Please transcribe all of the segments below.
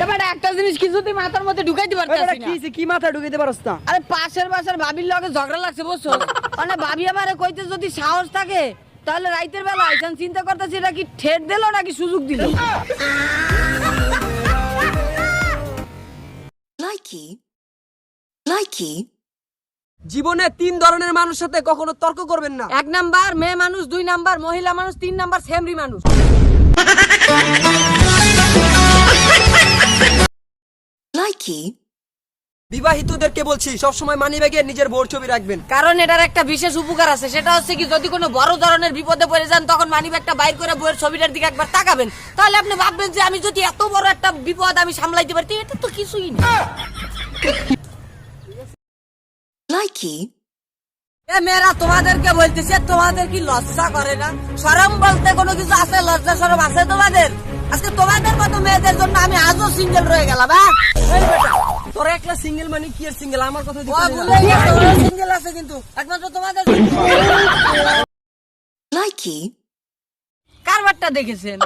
এবার একটা জিনিস কিছু তুই মাথার মধ্যে ঢুকাইতে পারছিস না। কি মাথা ঢুকাইতে পারছ না? আরে পাশের বাসার ভাবির লগে ঝগড়া লাগছে বুঝছো, মানে ভাবি আমারে কইতে যদি সাহস থাকে তাহলে রাইতের বেলা আইসান চিন্তা করতেছি এটা কি ঠেট দিল নাকি সুযোগ দিল। লাইকি জীবনে 3 ধরনের মানুষের সাথে কখনো তর্ক করবেন না। 1 নাম্বার মেয়ে মানুষ, 2 নাম্বার মহিলা মানুষ, 3 নাম্বার সেমরি মানুষ। লাইকি বিবাহিতদেরকে বলছি সবসময় মানিব্যাগে নিজের বউর ছবি রাখবেন। কারণ এটার একটা বিশেষ উপকার আছে, সেটা হচ্ছে কি যদি কোনো বড় ধরনের বিপদে পড়ে যান তখন মানিব্যাগটা বাইর করে বউয়ের ছবিটার দিকে একবার তাকাবেন, তাহলে আপনি ভাববেন যে আমি যদি এত বড় একটা বিপদ আমি সামলাইতে পারি, এটা তো কিছুই না। লাইকি এ মেয়েরা তোমাদেরকে বলতেছে, তোমাদের কি লজ্জা করে না? শরম বলতে কোনো কিছু আছে? লজ্জা শরম আছে তোমাদের? আজকে তোমাদের মতো মেয়েদের জন্য আমি আজও সিঙ্গেল রয়ে গেলাম। তোরা একটা সিঙ্গেল মানে কি আর সিঙ্গেল? আমার কথা সিঙ্গেল আছে কিন্তু একমাত্র তোমাদের। লাইকি কারবারটা দেখেছেন?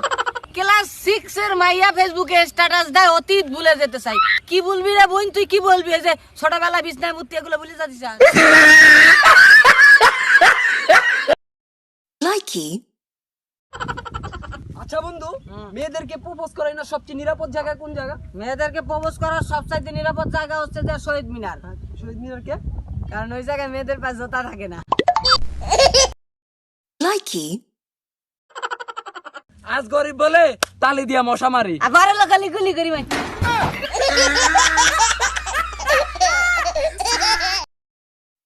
ক্লাস 6 এর মাইয়া ফেসবুকে স্ট্যাটাস দেয় অতীত ভুলে যেতে চাই। কি বলবি রে বোন, তুই কি বলবি? যে ছোটবেলা বিছনায় মুতি এগুলো ভুলে যাচ্ছিস? লাইকি আচ্ছা বন্ধু, মেয়েদেরকে প্রপোজ করে না সবচেয়ে নিরাপদ জায়গা কোন জায়গা? মেয়েদেরকে প্রপোজ করার সবচাইতে নিরাপদ জায়গা হচ্ছে যে শহীদ মিনার। শহীদ মিনার কে? কারণ ওই জায়গায় মেয়েদের পায়ে জোতা থাকে না। লাইকি আজ গরিব বলে তালি দিয়া মশা মারি। আবার লোকালি গুলি করি ভাই।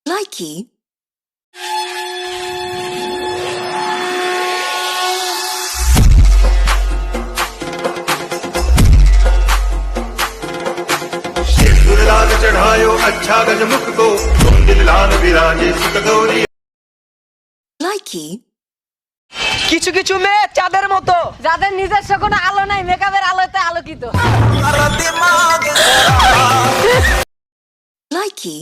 লাইকি लाल चढ़ायो अच्छा गजमुख को तुम दिल लाल विराजे सुत गौरी। লাইকি কিছু কিছু মেয়ে চাঁদের মতো, যাদের নিজস্ব কোনো আলো নাই, মেকআপের আলোতে আলোকিত। লাইকি